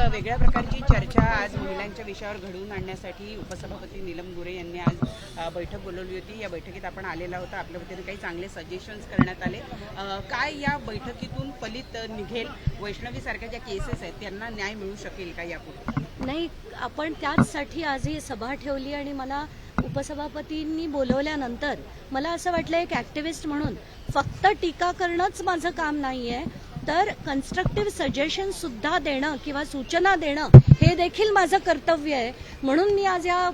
वेगळ्या प्रकारची चर्चा आज महिलांच्या विषयावर घडवून आणण्यासाठी उपसभापती नीलम गोरे यांनी आज बैठक बोलवली होती। या बैठकीत आपण आलेला होता, आपल्या वतीने काही चांगले सजेशन्स करण्यात आले। काय या बैठकीतून फलित निघेल? वैष्णवी सारख्या ज्या केसेस आहेत त्यांना न्याय मिळू शकेल का यापुढे? नाही, आपण त्याचसाठी आज ही सभा ठेवली आणि मला उपसभापतींनी बोलवल्यानंतर मला असं वाटलं एक ॲक्टिव्हिस्ट म्हणून फक्त टीका करणंच माझं काम नाही आहे, तर कन्स्ट्रक्टिव्ह सजेशन सुद्धा देणं किंवा सूचना देणं हे देखील माझं कर्तव्य आहे। म्हणून मी आज या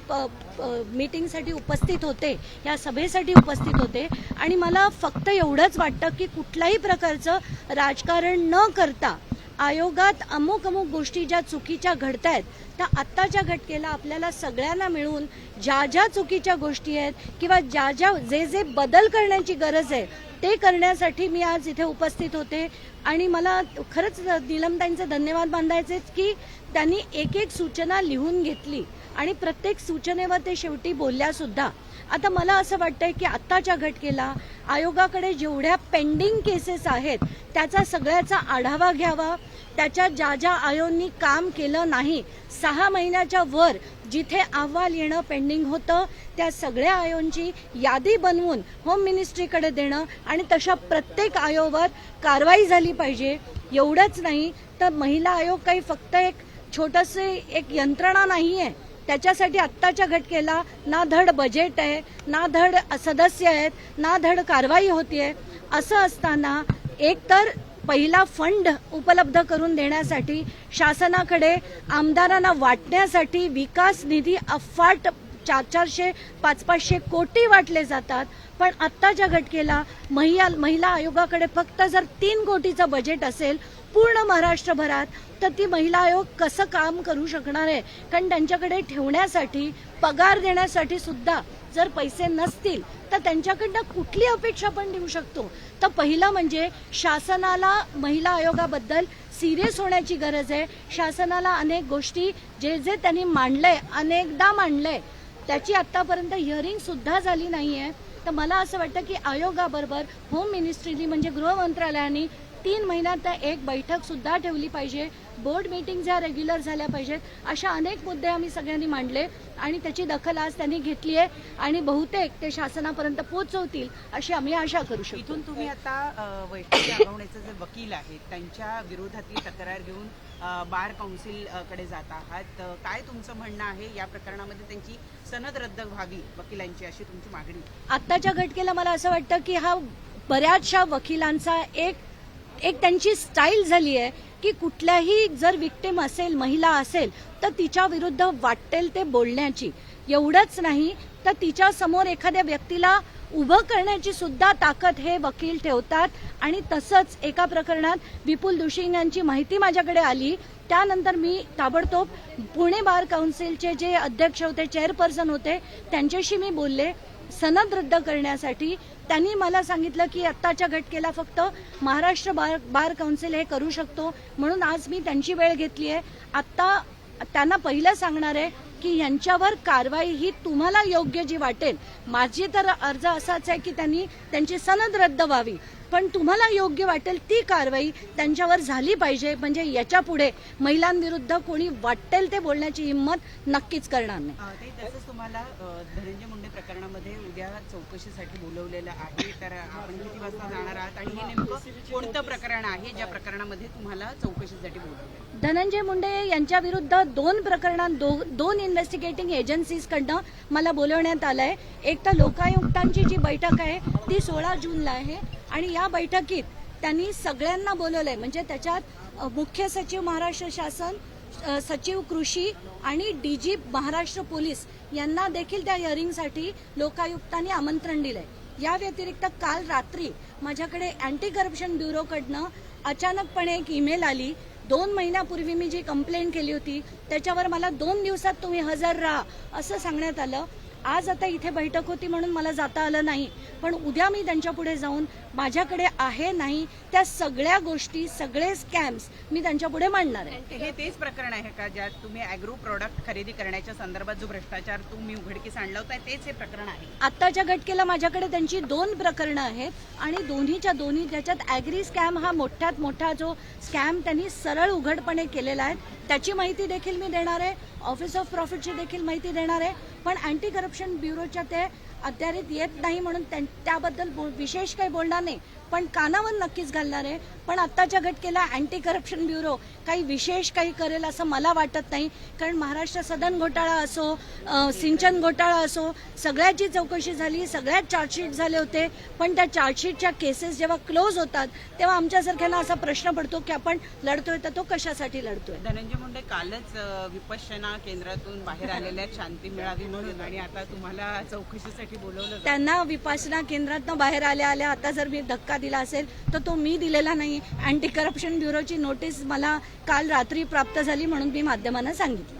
मीटिंगसाठी उपस्थित होते, या सभेसाठी उपस्थित होते आणि मला फक्त एवढंच वाटतं की कुठल्याही प्रकारचं राजकारण न करता आयोगात अमुक गोष्टी ज्या चुकीच्या घडतायत त्या आत्ताच्या घटकेला आपल्याला सगळ्यांना मिळून ज्या ज्या चुकीच्या गोष्टी आहेत किंवा जे बदल करण्याची गरज आहे ते करण्यासाठी मी आज इथे उपस्थित होते। आणि मला खरंच नीलमताईंचे धन्यवाद मानायचे की त्यांनी एक एक सूचना लिहून घेतली आणि प्रत्येक सूचनेवर ते शेवटी बोलल्या सुद्धा। आता मला असं वाटतंय की आत्ताच्या घटकेला आयोगाकडे जेवढ्या पेंडिंग केसेस आहेत त्याचा सगळ्याचा आढावा घ्यावा, त्याच्या ज्या आयोगांनी काम केलं नाही, 6 महिन्याच्या वर जिथे अहवाल येणं पेंडिंग होतं त्या सगळ्या आयोगांची यादी बनवून होम मिनिस्ट्रीकडे देणं आणि तशा प्रत्येक आयोगावर कारवाई झाली पाहिजे। एवढंच नाही तर महिला आयोग काही फक्त एक छोटंसे एक यंत्रणा नाही आहे, त्याच्यासाठी आत्ताच्या घटकेला ना धड बजेट आहे, ना धड सदस्य आहेत, ना धड कारवाई होतीये। असं असताना एक तर पहिला फंड उपलब्ध करून देण्यासाठी शासनाकडे आमदारांना वाटण्यासाठी विकास निधी अफाट 400-400, 500-500 कोटी वाटले जातात, पण आत्ताच्या घटकेला महिला आयोगाकडे फक्त जर 3 कोटीचं बजेट असेल पूर्ण महाराष्ट्रभरात तर ती महिला आयोग कसं काम करू शकणार आहे? कारण त्यांच्याकडे ठेवण्यासाठी पगार देण्यासाठी सुद्धा जर पैसे नसतील तर त्यांच्याकडनं कुठली अपेक्षा आपण देऊ शकतो? तर पहिलं म्हणजे शासनाला महिला आयोगाबद्दल सिरियस होण्याची गरज आहे। शासनाला अनेक गोष्टी जे त्यांनी मांडलंय, अनेकदा मांडलंय, त्याची आतापर्यंत हिअरिंग सुद्धा झाली नाहीये। तर मला असं वाटतं की आयोगाबरोबर होम मिनिस्ट्रीनी म्हणजे गृह मंत्रालयाने 3 महिन्यात एक बैठक सुद्धा ठेवली पाहिजे, बोर्ड मीटिंग ज्या रेग्युलर झाल्या पाहिजेत, अशा अनेक मुद्दे आम्ही सगळ्यांनी मांडले आणि त्याची दखल आज त्यांनी घेतली आहे आणि बहुतेक ते शासनापर्यंत पोहोचवतील अशी आम्ही आशा करू शकतो। इथून तुम्ही आता वैष्णवी आगवणेचे जे वकील आहेत त्यांच्या विरोधातली तक्रार घेऊन बार काउन्सिल कडे जात आहात, काय तुमचं म्हणणं आहे? या प्रकरणामध्ये त्यांची सनद रद्द व्हावी वकिलांची अशी तुमची मागणी? आत्ताच्या घटकेला मला असं वाटतं की हा बऱ्याचशा वकिलांचा एक त्यांची स्टाईल झाली आहे की कुठल्याही जर विक्टिम असेल, महिला असेल तर तिच्या विरुद्ध वाटेल ते बोलण्याची, एवढंच नाही तर तिच्या समोर एखाद्या व्यक्तीला उभं करण्याची सुद्धा ताकद हे वकील ठेवतात। आणि तसंच एका प्रकरणात विपुल दुशिंग यांची माहिती माझ्याकडे आली, त्यानंतर मी ताबडतोब पुणे बार काउन्सिलचे जे अध्यक्ष होते, चेअरपर्सन होते, त्यांच्याशी मी बोलले सनद रद्द करण्यासाठी। त्यांनी मला सांगितलं की आत्ताच्या घटकेला फक्त महाराष्ट्र बार काउन्सिल हे करू शकतो, म्हणून आज मी त्यांची वेळ घेतली आहे। आत्ता त्यांना पहिलं सांगणार आहे की यांच्यावर कारवाई ही तुम्हाला योग्य जी वाटेल, माझी तर अर्ज असाच आहे की त्यांची सनद रद्द व्हावी, पण तुम्हाला योग्य वाटेल ती कारवाई त्यांच्यावर झाली पाहिजे, म्हणजे याच्या पुढे महिलांविरुद्ध कोणी वाटेल ते बोलण्याची हिंमत नक्कीच करणार नाही। तसंच तुम्हाला धनंजय मुंडे प्रकरणामध्ये उद्या चौकशीसाठी बोलवलेलं आहे, तर आपण किती वाजता जाणार आहात आणि हे नेमकं कोणतं प्रकरण आहे ज्या प्रकरणामध्ये तुम्हाला चौकशीसाठी बोलवलं? धनंजय मुंडे यांच्या विरुद्ध 2 प्रकरणात 2 इन्व्हेस्टिगेटिंग एजन्सीजकडनं मला बोलवण्यात आलंय। एक तर लोकायुक्तांची जी बैठक आहे ती 16 जूनला आहे आणि या बैठकीत त्यांनी सगळ्यांना बोलवलंय, म्हणजे त्याच्यात मुख्य सचिव महाराष्ट्र शासन, सचिव कृषी आणि डीजी महाराष्ट्र पोलीस यांना देखील त्या हिअरिंगसाठी लोकायुक्तांनी आमंत्रण दिलंय। या व्यतिरिक्त काल रात्री माझ्याकडे अँटी करप्शन ब्युरोकडनं अचानकपणे एक ईमेल आली। 2 महिन्यापूर्वी मी जी कंप्लेंट केली होती त्याच्यावर मला 2 दिवसात तुम्ही हजर राहा असं सांगण्यात आलं। आज आता इथे बैठक होती म्हणून मला जाता आलं नाही, पण उद्या मी त्यांच्या पुढे जाऊन माझ्याकडे आहे नाही त्या सगळ्या गोष्टी, सगळे स्कॅम्स मी त्यांच्या पुढे मांडणार आहे। हे तेच प्रकरण आहे का ज्यात तुम्ही ॲग्रो प्रोडक्ट खरेदी करण्याच्या संदर्भात जो भ्रष्टाचार तुम्ही उघडकीस आणला होता तेच हे प्रकरण आहे? आत्ताच्या घटकेला माझ्याकडे त्यांची 2 प्रकरणं आहेत आणि दोन्हीच्या दोन्ही, ज्याच्यात ॲग्री स्कॅम हा मोठ्यात मोठा जो स्कॅम त्यांनी सरळ उघडपणे केलेला आहे त्याची माहिती देखील मी देणार आहे, ऑफिस ऑफ प्रॉफिटची देखील माहिती देणार आहे. पण अँटी करप्शन ब्युरोच्या ते अद्यारीत येत नाही म्हणून त्याबद्दल विशेष काही बोलणार नाही, पण कानावर नक्कीच घालणार आहे. पण आत्ताच्या घटकेला अँटी करप्शन ब्युरो काही विशेष काही करेल असं मला वाटत नाही. कारण महाराष्ट्र सदन घोटाळा असो, सिंचन घोटाळा असो, सगळ्याची चौकशी झाली, सगळ्यात चार्जशीट झाले होते. पण त्या चार्जशीटच्या केसेस जेव्हा क्लोज होतात तेव्हा आमच्यासारख्यांना असा प्रश्न पडतो की आपण लढतोय तर तो कशासाठी लढतोय. धनंजय मुंडे कालच विपश्यना केंद्रातून बाहेर आलेल्या शांती मिळावी म्हणून, आणि आता तुम्हाला चौकशीसाठी बोलवलं. त्यांना विपश्यना केंद्रातनं बाहेर आल्या आता जर मी धक्का दिला असेल तर तो मी दिलेला नाही. अँटी करप्शन ब्युरोची नोटीस मला काल रात्री प्राप्त झाली म्हणून मी माध्यमांना सांगितलं.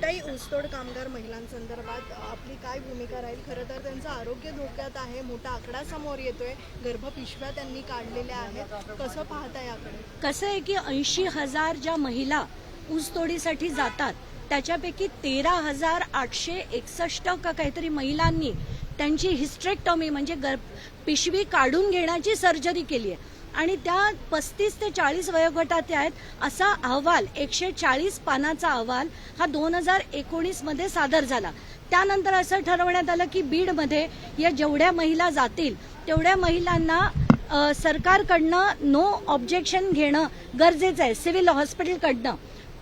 ताई, ऊसतोड कामगार महिलांसंदर्भात आपली काय भूमिका राहील? खरं तर त्यांचं आरोग्य धोक्यात आहे, मोठा आकडा समोर येतोय, गर्भपिशव्या त्यांनी काढलेल्या आहेत, कसं पाहता याकडे? कसं आहे की 80,000 ज्या महिला ऊसतोडीसाठी जातात त्याच्यापैकी 13,861 का काहीतरी महिलांनी त्यांची हिस्ट्रेक्टॉमी म्हणजे पिशवी काढून घेण्याची सर्जरी केली आहे. आणि त्या 35 ते 40 वयोगटात आहेत. असा अहवाल 140 पानाचा अहवाल हा 2019 मध्ये सादर झाला. त्यानंतर असं ठरवण्यात आलं की बीडमध्ये या जेवढ्या महिला जातील तेवढ्या महिलांना सरकारकडनं नो ऑब्जेक्शन घेणं गरजेचं आहे, सिव्हिल हॉस्पिटलकडनं.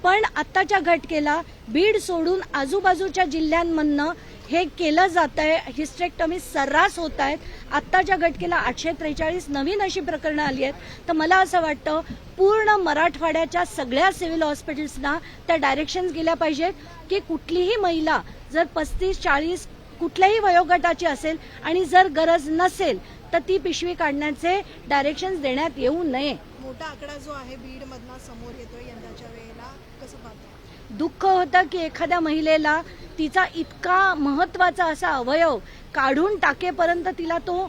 पण आत्ताच्या घटकेला बीड सोडून आजूबाजूच्या जिल्ह्यांमधनं हे केलं जात आहे, हिस्टेक्टॉमी सर्रास होत आहेत. आत्ताच्या घटकेला 843 नवीन अशी प्रकरणं आली आहेत. तर मला असं वाटतं पूर्ण मराठवाड्याच्या सगळ्या सिव्हिल हॉस्पिटल्सना त्या डायरेक्शन्स गेल्या पाहिजेत की कुठलीही महिला जर 35-40 कुठल्याही वयोगटाची असेल आणि जर गरज नसेल तर ती पिशवी काढण्याचे डायरेक्शन्स देण्यात येऊ नये. मोठा आकडा जो आहे बीडमधला समोर येतोय यंदाच्या वेळेला, कसं पाहता? दुःख होतं की एखाद्या महिलेला तिचा इतका महत्वाचा असा अवयव काढून टाकेपर्यंत तिला तो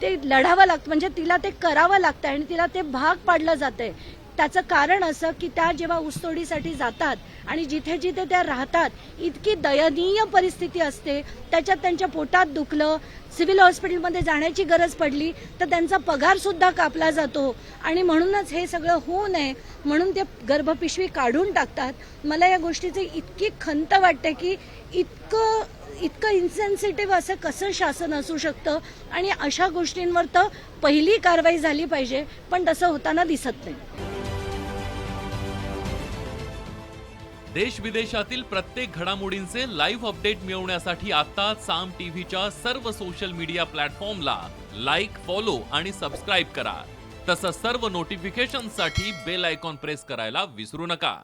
ते लढावं लागतं, म्हणजे तिला ते करावं लागतं आणि तिला ते भाग पाडलं जातंय. त्याचं कारण असं की त्या जेव्हा ऊसतोडीसाठी जातात आणि जिथे जिथे त्या राहतात इतकी दयनीय परिस्थिती असते, त्याच्यात त्यांच्या पोटात दुखलं, सिव्हिल हॉस्पिटलमध्ये जाण्याची गरज पडली तर त्यांचा पगार सुद्धा कापला जातो. आणि म्हणूनच हे सगळं होऊ नये म्हणून ते गर्भपिशवी काढून टाकतात. मला या गोष्टीची इतकी खंत वाटते की इतकं इन्सेन्सिटिव्ह असं कसं शासन असू शकतं. आणि अशा गोष्टींवर तर पहिली कारवाई झाली पाहिजे, पण तसं होताना दिसत नाही. देश विदेशातील प्रत्येक घडामोडींचे लाईव्ह अपडेट मिळवण्यासाठी आता साम टीव्हीच्या सर्व सोशल मीडिया प्लॅटफॉर्मला लाईक, फॉलो आणि सबस्क्राईब करा. तसंच सर्व नोटिफिकेशनसाठी बेल आयकॉन प्रेस करायला विसरू नका.